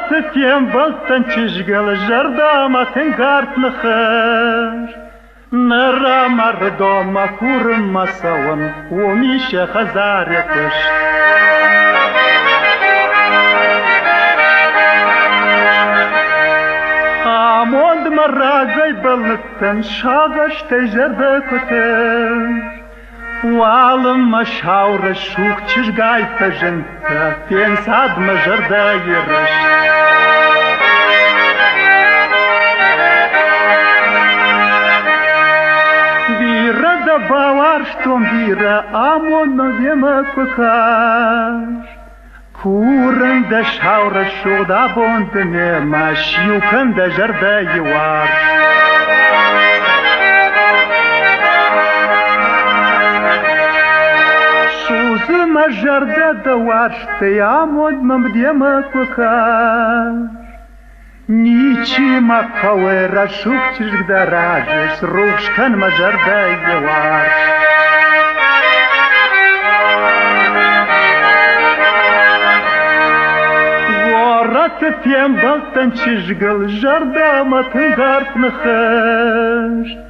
تفهم بلتن تشغل جردا ما تنقارت نخش نرى مردم كورم مساون وميشة خزار يكش آموند مرة بلتن شاغش تجرد كتش وعالم مشاور الشوك تشقاي فجنتا فين سعد مجردا يرش بيرا دباوارشتون بيرا آمون مديما كوكاش كورن دا شاور الشوك دا بوند نيما شيوكن دا جردا يوارش مجرد دوارشت يامود ممديما كوكاش نيچي ما كويرا شوك تشك دراجس روش كان مجرد يوارش ورات فيم بلتن تشغل جردا ما تنقارت نخش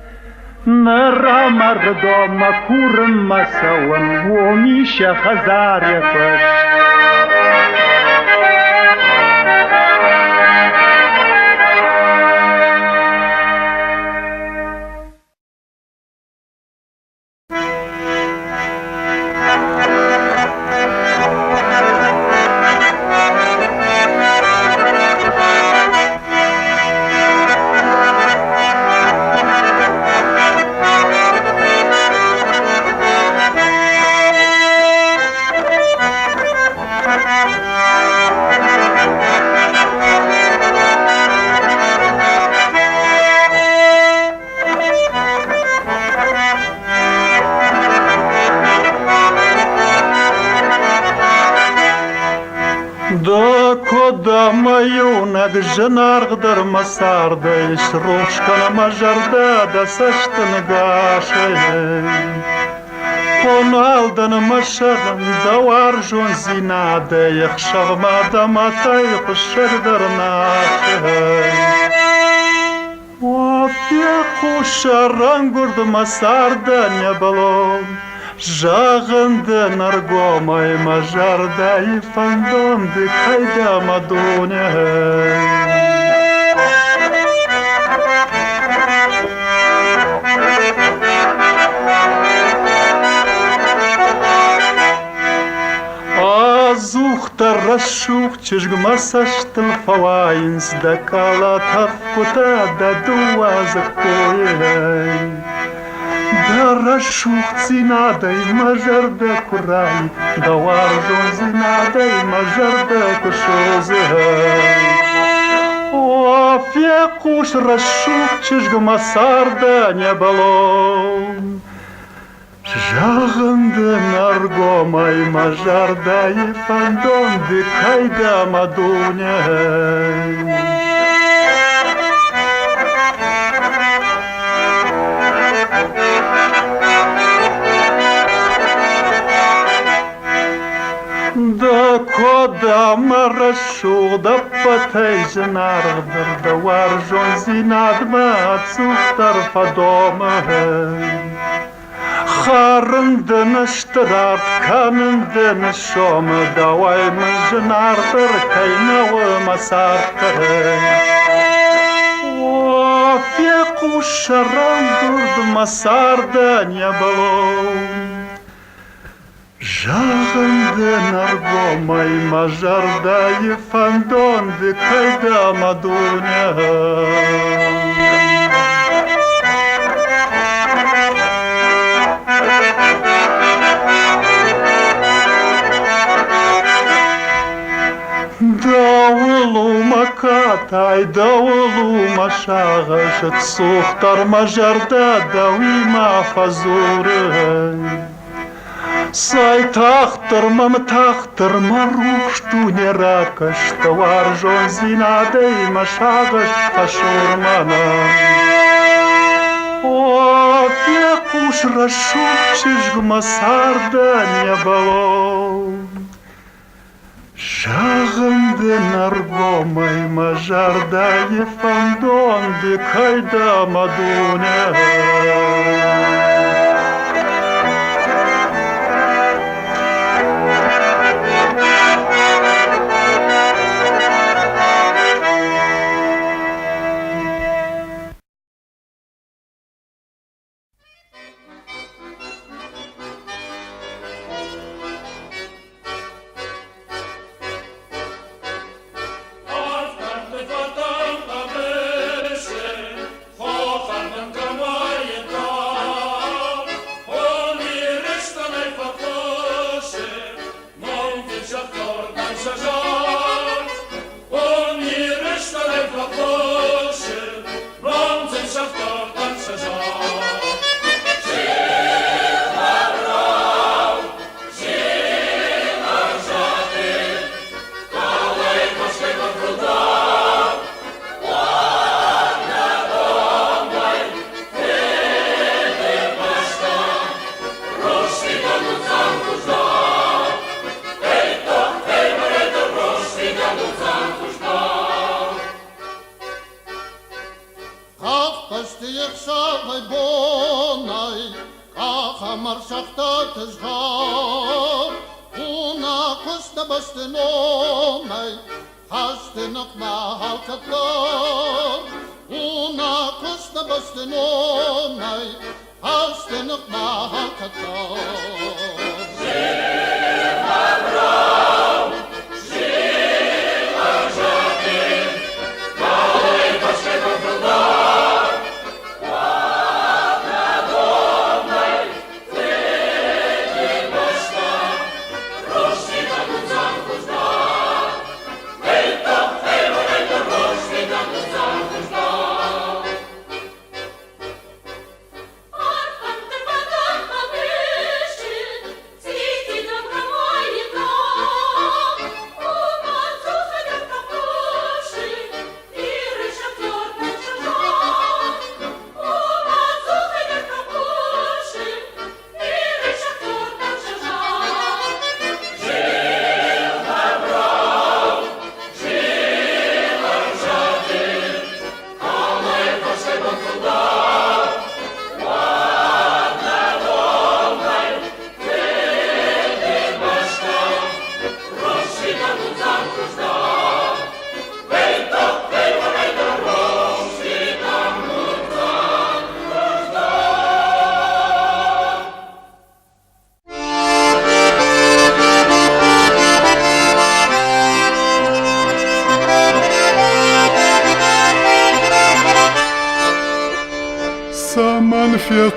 نرى مردم كورم مساون وميشة خزار يكش Маюнак женаргдар масардай шрушкана мажарда да саштан гашай Поналдан машаган давар жон зинада яхшагмада матай пшердар нашай Вапя кушарангурд масарда не было Жағынды наргомай мажарда и фандонды қайда мадуня Азухтар расшух чешгмасаштыл фавайнс да калатав кута да дуа закояй Дарашух цинадой мажарда курай, Даваржон зинадой мажарда кушозай. О, фекуш рашух чешгмасарда не было. Жағынды наргомай мажарда и фандонды кайда мадуня. Да кода марашу да патай жанардыр да варжон зинадма цухтар фадома Харынды наштырат канынды нашома давай мы жанардыр кайнауы масартыр О, феку шарандырды масарда не было Жағынды наргомай мажарда и фандонды кайда мадуня Дауылу макатай, дауылу машағашыт Суқтар мажарда дауима фазуры Сай тахтырмам тахтырма рушту не ракаш Товар жон зинадей машагаш фашурмана О, фекуш рашук чешгма сарда не было Шағымды наргомай мажарда ефандонды кайда мадуна.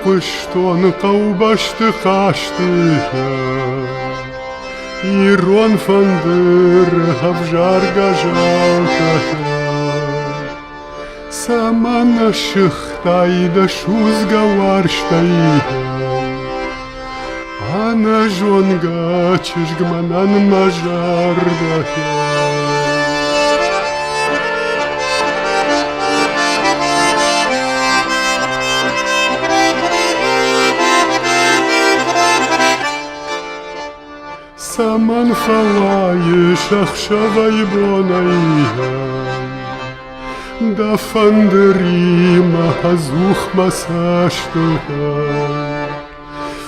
Qışton qavbaştı qaştı İron fandır havjar gajaltı Saman aşıqtayda şuzga varştay Ana jonga çizgmanan majarda Saman falayı şahşavay bonayı Da fandırima hazuх masaştı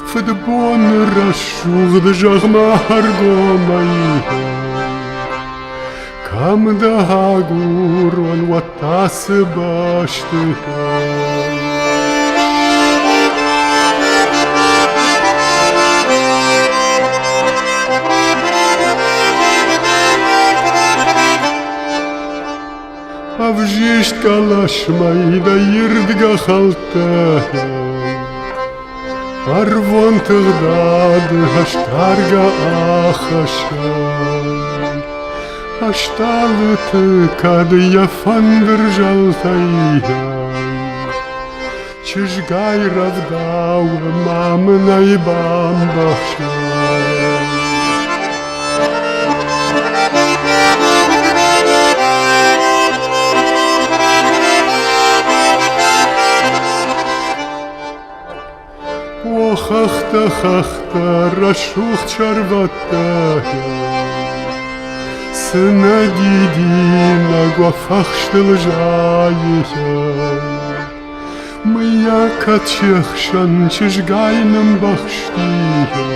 Fıdbon raşuğd jağma hargomayı Kamda haguron vatası baştı Avjisht kalaşmayda yırdıga halta Arvon tığdadı haştarga ahaşan Aştalı tıkadı yafandır jaltayyan Çizgay ravdağı mamınay bambahşan Хахта рашух чарвата Сына дидина гвафахштыл жайыхай. Мыя катчехшан чижгайным бахштия.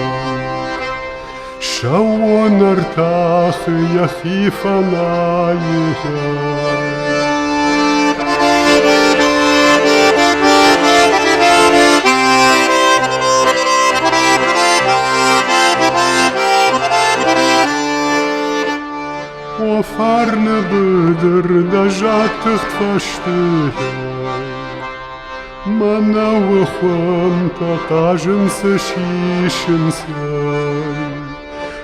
Шауон артахы яхифанайыхай. Офарны быдыр да жаттық тваштыхай. Манау хвам тақажынсы шишынсай.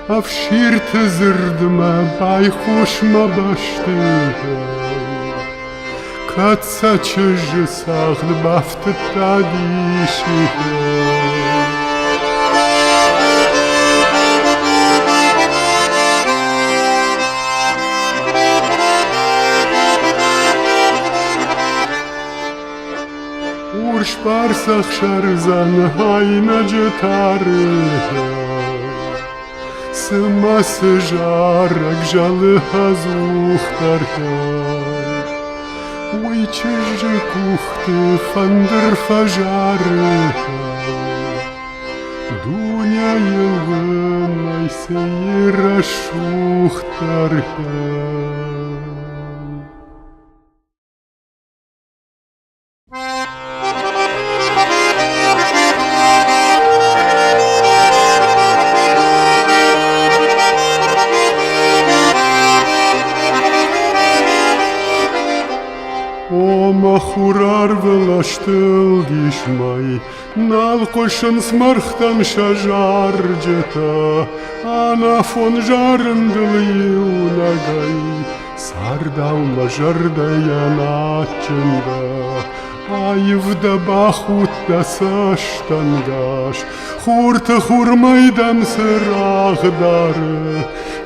Авширты зырдыма байхушма баштыхай. Катса чыжы сағды бафты тадишыхай. Уршпарсах шарзан хайна джетары. Сымасы жарак жалы хазухтархай. Ой чыжы кухты фандыр фажары. Дуня йылгынай сейра шухтархай. Махурар велаштыл дишмай, нал кошын смархтан шажар жета, ана фон жарындыл юнагай, сардаула жардаян ачында, айывда бахутта саштангаш, хурты хурмайдан сырағдары,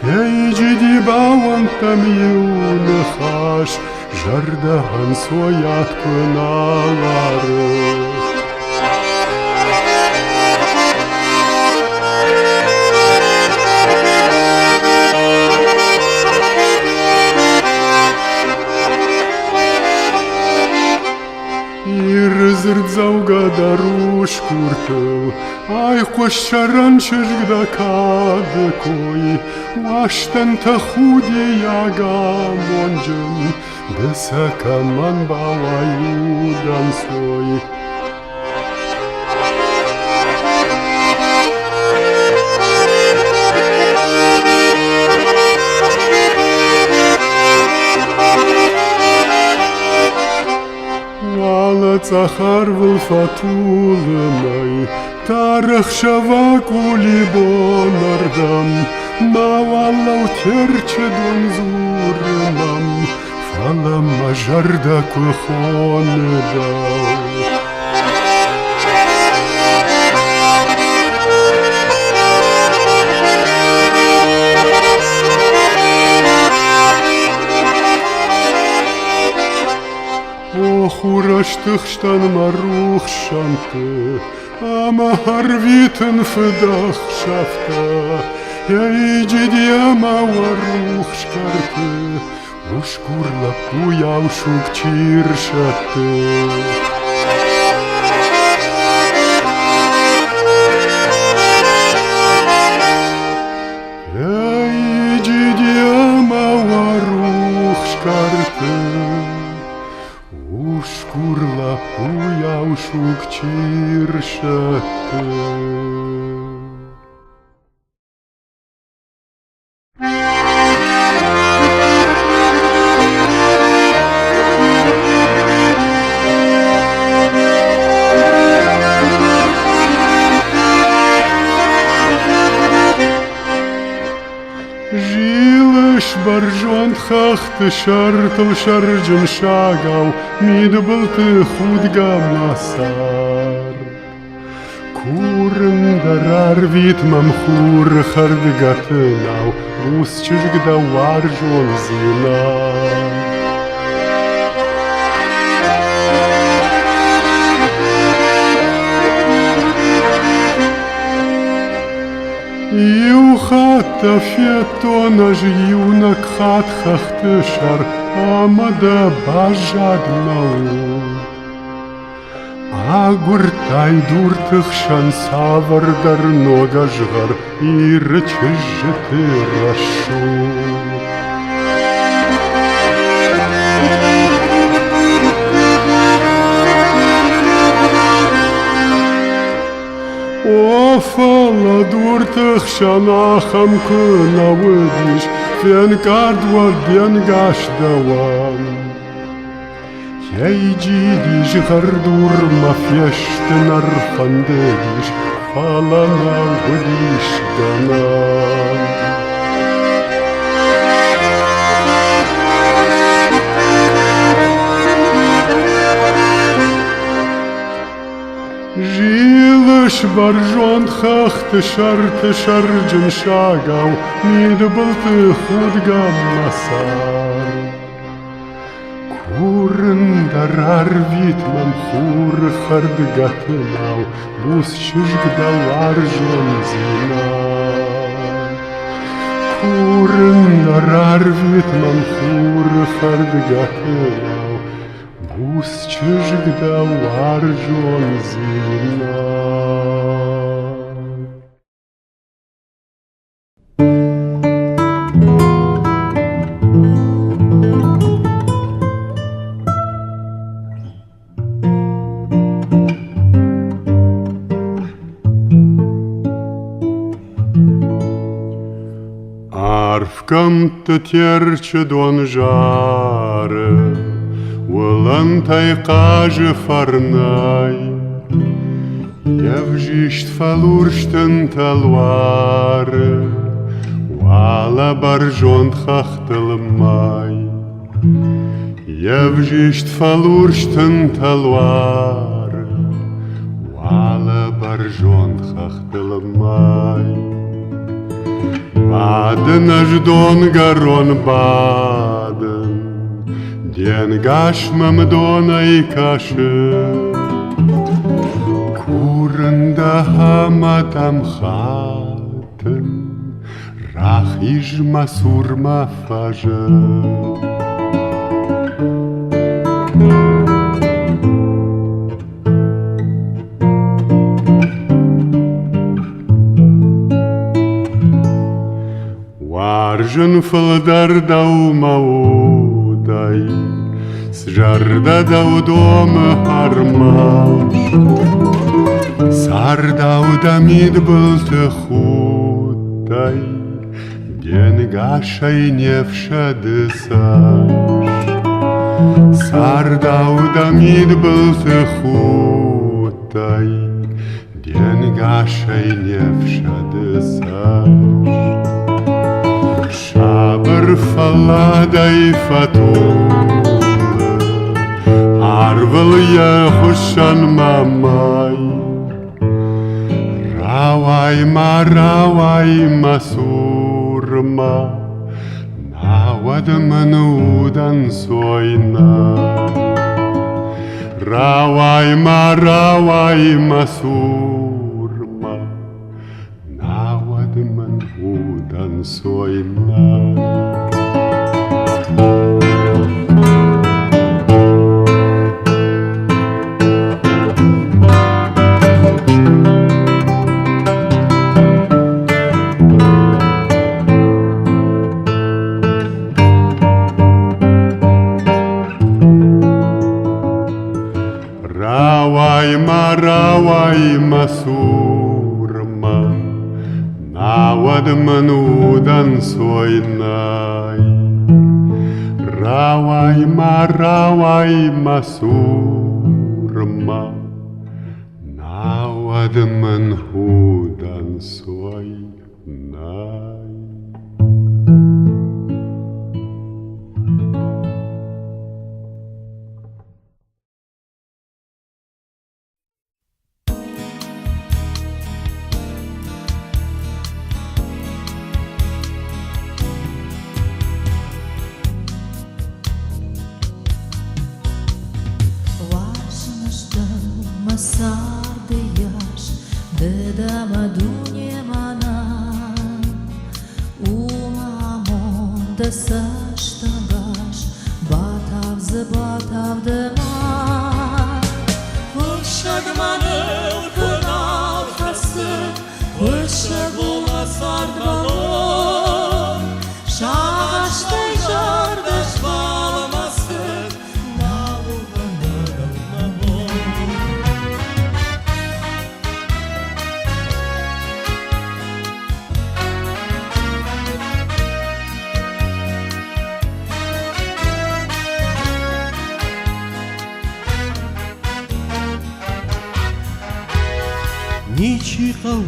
ейджиди бауантам юны хаш, жардахан соят кыналары. Ирзырд зауга даруш куртыл, ай қошчаран чыжгда кады кой, ваштан та худияга монжын, Дысакаман баваюдан сой. Вала цахар выл фатулымай, тарых шавак улибонардам, маваллау терче дон зурымам, Фалам мажарда кухоны дал. Ох, ураштыхштан марух шанты, ама харвитен фыдах шафта, я иджидиама варух шкарты, Ушкурла куяушук чиршаты. Ейджидиама варух шкарты, Ушкурла куяушук чиршаты. Баржон хахты шартыл шаржын шагау, мидбылты худга масар. Курындарар витмам хур хардгатынау, Усчыжгда варжон зинар. יוחת פייטון ז'יונק חת חכתשר עמדה בז'ד נאו Агуртай дуртыхшан савардар ногажгар ирчежты рашу. Офала дуртыхшан ахам кына выдиш фен кардвар денгаш давам. Ейджидиш гардур мафештен арфандедиш фалана выдиш гана. Жилыш баржон хахты шарты шарджын шагау мидбылты худгам масар. Курындарар витман хур хардгатынау бус чыжгдалар жонзина. Курындарар витман хур хардгатынау бус чыжгдалар жонзина. Арфкам терче дон жаре, улантай каже фарнай. Явжишт фалурштен талваре, вала баржон хахтылмай. Явжишт фалурштен талваре, вала баржон хахтылмай. Baden аж дон гарон баден, ден гашмам дона и каше. Курында хаматам хатен, рах ижма сурма фаже. Аржын фылдар дау маудай, сжарда дау дома армаш. Сардауда мидбылты хутай, ден гашай невшады саш. Сардауда мидбылты хутай, ден гашай невшады саш. Шабыр фаладай фатулы, арвыл я хушан мамай. Равайма сурма, навадмын удан сойна. Равайма сурма, навадмын удан сойна. Равайма сурма, навадмын удан сойнай. Равайма сурма, навадмын удан сойнай. Sardıyаш, dedem Săștăgaș, batav ză batav de mar. Pășag manău cănau hasă, pășag uma sard balon. Șaște-i jardeș valmasă, nalu vănărău măbon. Nici hău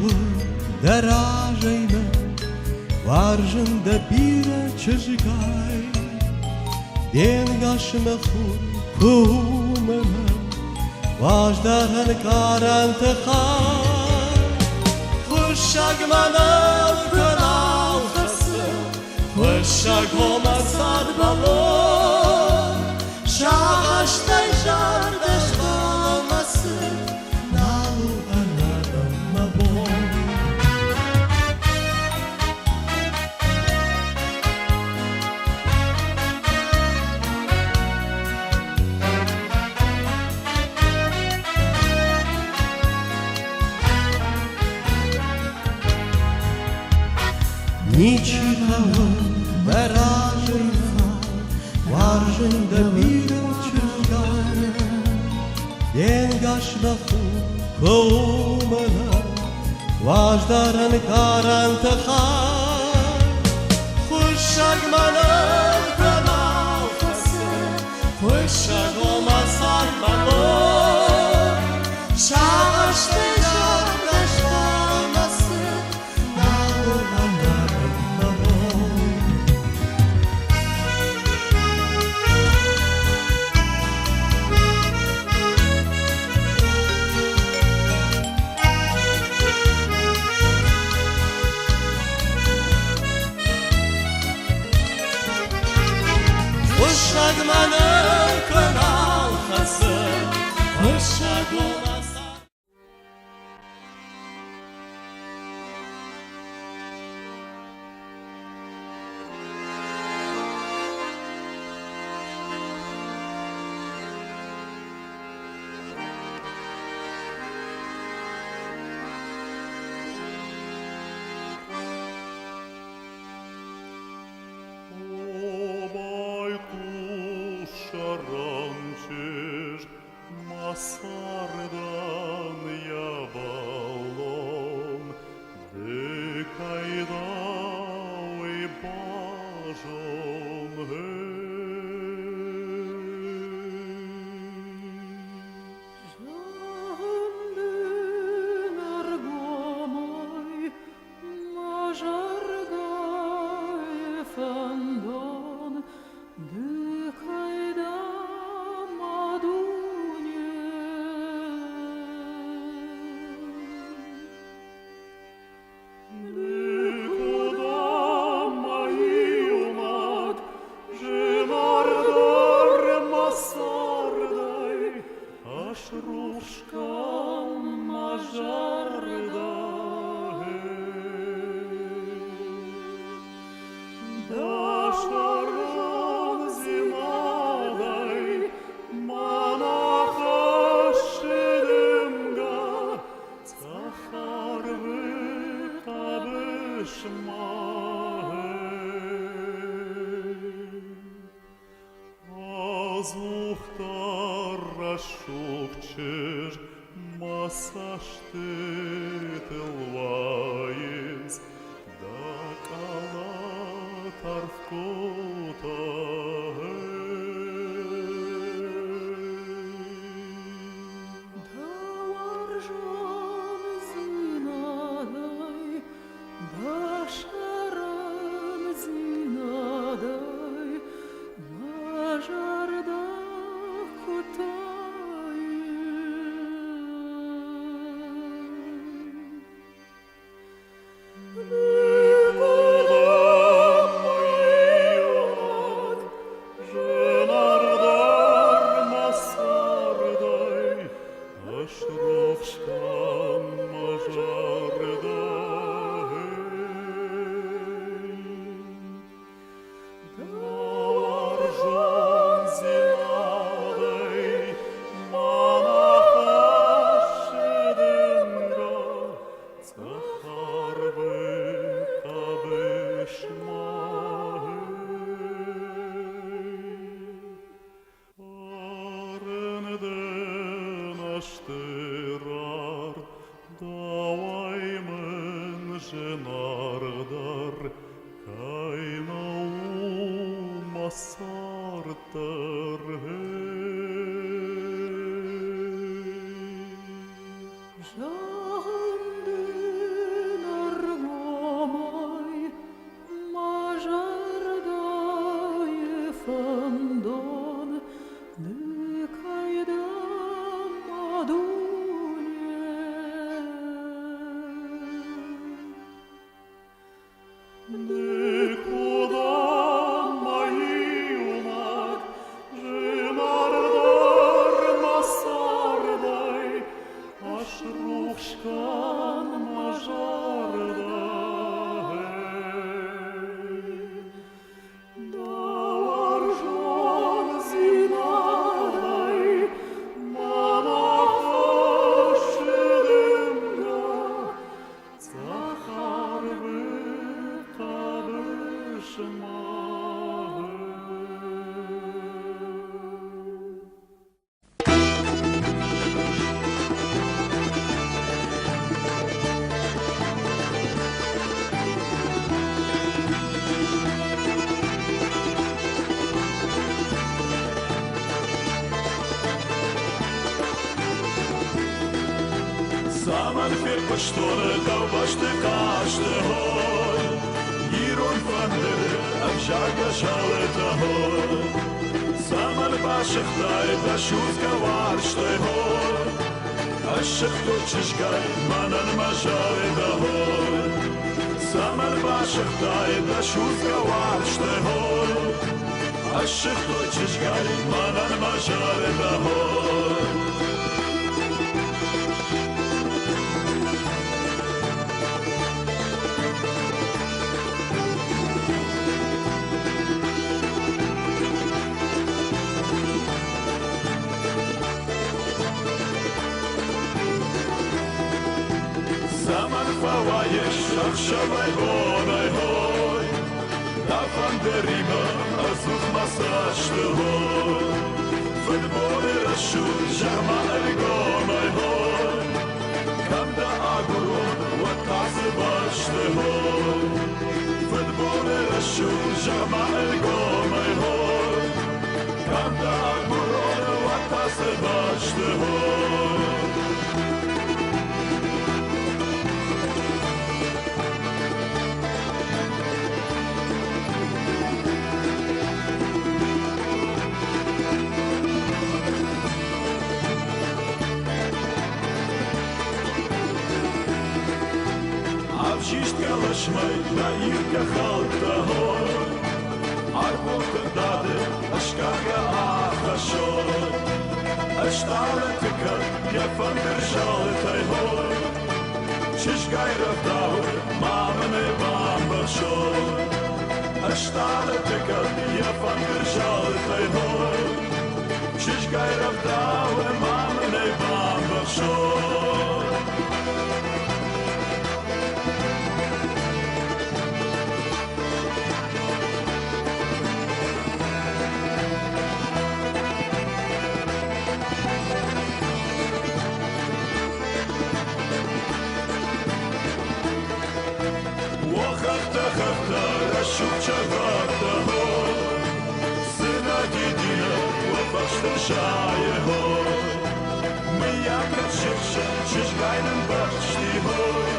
de rajăi mă, varjând de bire ce jigai, din gaș mă fur cu mă, vaș dar în care întăhai. Pășag manău cănau hăsă, pășag oma sad balon. Șaște-i jardeș valmasă, nalu vănărău măbon. Nici hău de rajăi fai, varjând de bire ce jigai, din gaș mă fur cu mână, vaș dar în care întăhai. Pășag manău cănau hăsă, pășag oma sard balon. Șaște-i jardeș valmasă, nalu vănărău măbon. Pășag manău cănau hăsă, pășag oma sard. Obaj tu šarančiš, masardan javalom, dykaj dau i bažom Šukčeš, masaštetel vajins, da kalat arfkota Da varjom zinadai, da sharan zinadai, majarda kutai. Ashrovshkan majarda Keiner Sarter Jandin argomai, majardai fandon, nekaidam adunye. Nekudam maiumak, jenardar masardai, Ashruchkan majardai. Davarjon zinadai, manachashidimga, Zachar v'kabeshmahe. Samen für Pastore, da was de kaste hoy. Iron van der Abjaga Charlotte hoy. Samen bashach dai da shuz kavar shtay hoy. Ashach tochish gai manan majare da hoy. Samen bashach dai da shuz kavar shtay hoy. Ashach tochish gai manan majare da hoy. Saman fawayesh achshavay bonay hoy. Davon der Rima azuch masashte hoy. Futbole rashu jama elgonay hoy. Kam da aguron wa kasbashte hoy. Futbole rashu jama elgonay hoy. Kam da aguron wa kasbashte hoy. Avjist kalashmay da irka khalta hoy. Arbot dade ashkaga achashor. Ashtale tikar yafan der shaltay hoy. Shishgayra daur mamane bambashor. Ashtale tikar yafan der shaltay hoy. Shishgayra daur mamane bambashor. Rashuk chavata hoy. Sina didina wafashta shaye hoy. Miyakat shivshan shishgainen bachti hoy.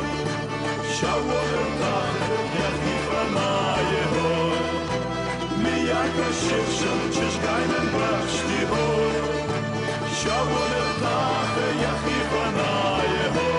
Shawolim tachir yachifanaye hoy. Miyakat shivshan shishgainen bachti hoy. Shawolim tachir yachifanaye hoy.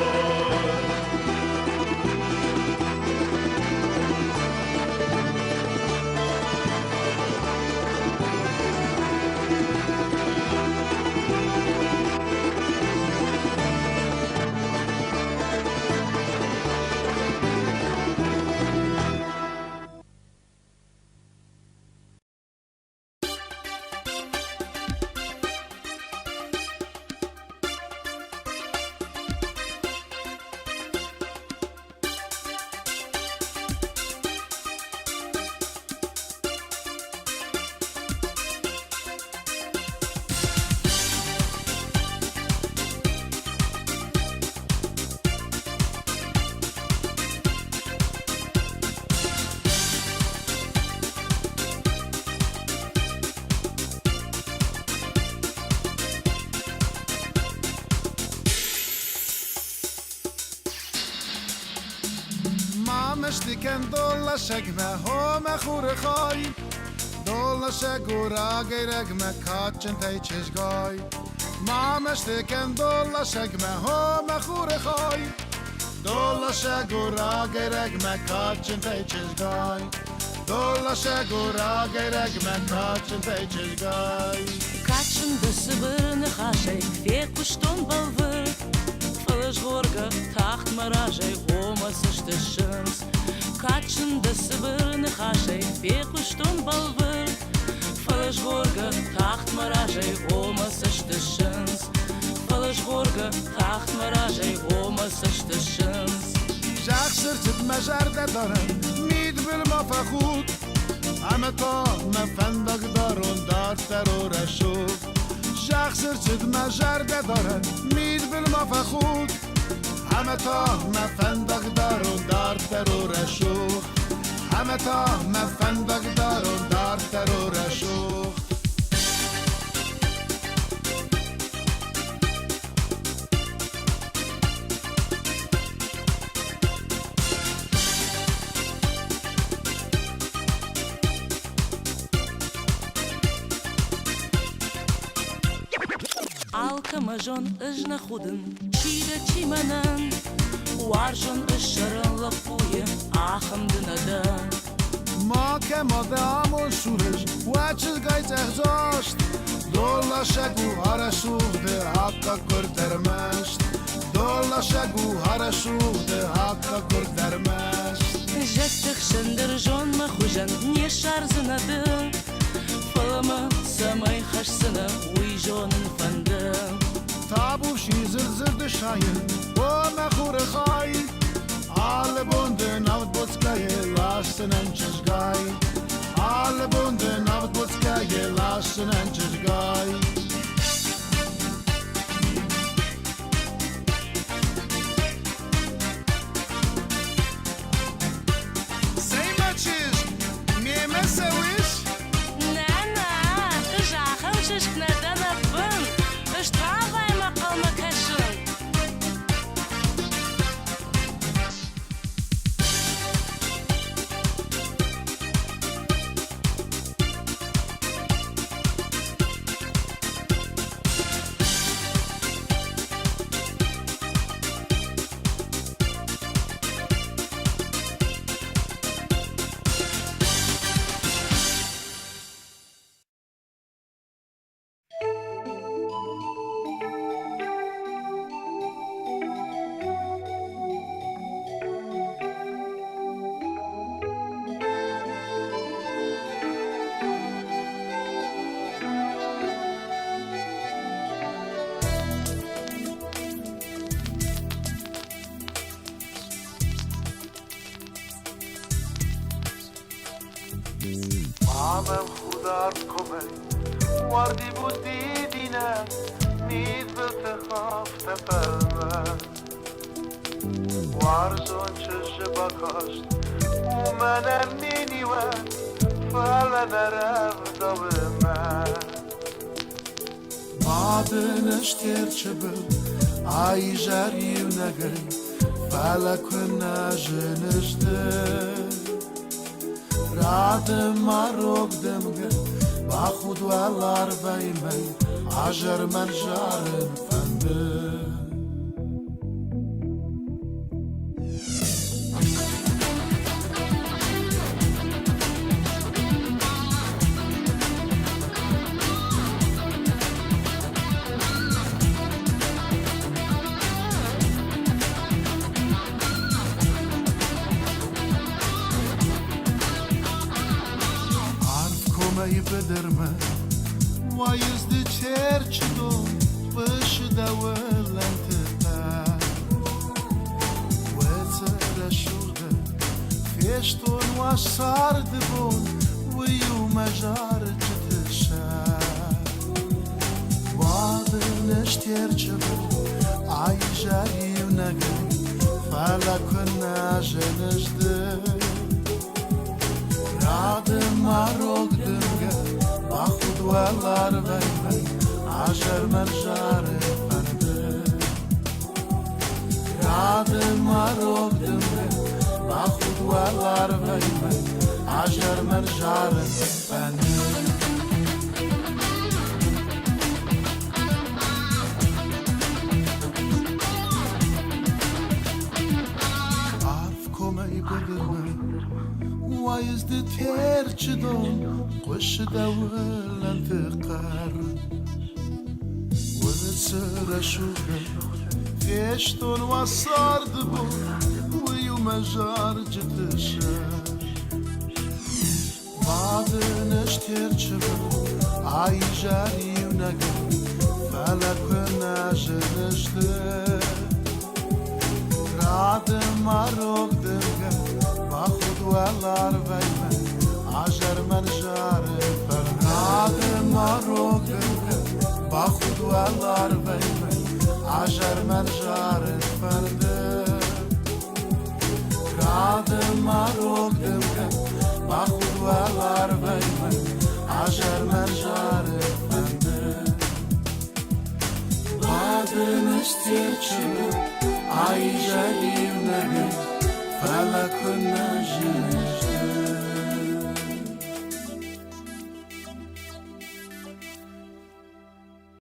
ken dolla shek me ho me khur khay dolla shegura gereg me kachen tay chesgay mama ken dolla shek me ho me khur khay dolla shegura gereg me kachen tay chesgay dolla shegura gereg me kachen tay chesgay kachen de sibirne khashay fe kushton balver falls gorga tacht marajay omas shteshens kachen de sibirne khashay fe kushton balver falls gorga tacht marajay omas shteshens falls gorga tacht marajay omas shteshens شخصر تد مجرده دارن مید بل ما فخود همه تا مفندق دارون دار ترور شد شخصر تد مجرده دارن مید بل ما فخود همه تا مفندق دارون دار ترور شد همه تا مفندق دارون دار ترور شد Alkamajon is na goeden, chide chimanan. Warjon is sharan lapuye, achem de nadan. ما که مادام شورش وچز گایت اخزاشت دولا شگو هر شوخده حقا کردرمشت دولا شگو هر شوخده حقا کردرمشت Jettig shinder jon ma khujan, nie sharzanade. Falama samay khashsana, uy jonen fande. تابو شیزر زرد شاین و مخور خای آل بونده نوت بوتسکای لاشتنن چشگای آل بونده نوت بوتسکای لاشتنن چشگای سیما چیش میمه سویش Nana, jachem shishk nadan afun. Ishtravay maqal makashin. عمم خودار کمی وردی بود دیدینه مید بتخاف تفلمه وارزون چش بکاشت و منم نینیوه فعلا نرم دومه بعدنش ترچه بل ای جریو نگری فلک نجنشده راد ماروگ دمگه با خود والار بیمی عجر من جارن فنده بدرمه وایزدی چرچدو بشده ولنتتا وزر شورده فیشتون و سارد بون ویو مجار جتشد بعدنش ترچبو ای جریو نگری فلک نجنشده راد ماروگ دمگه با خود والار بیمی عجر مرجار فنده راد ماروگ دمگه با خود duvarlar veyme Ajer merjarın beni وایز ده ترچ دون خوش دول انتقار وسر شوره فيشتون وصارد بو ويو مجار جتشار بعدنش ترچ بو ay jari ونگه فلک نجنشته راد مروک دمگه با خود ولار ویمه عجر من جار فرناد مروک دمگه با خود ولار ویمه عجر من جار فرده راد مروک دمگه با خود ولار ویمه عجر من جار فرده بعدنش تیچه ay jalim nege felak najin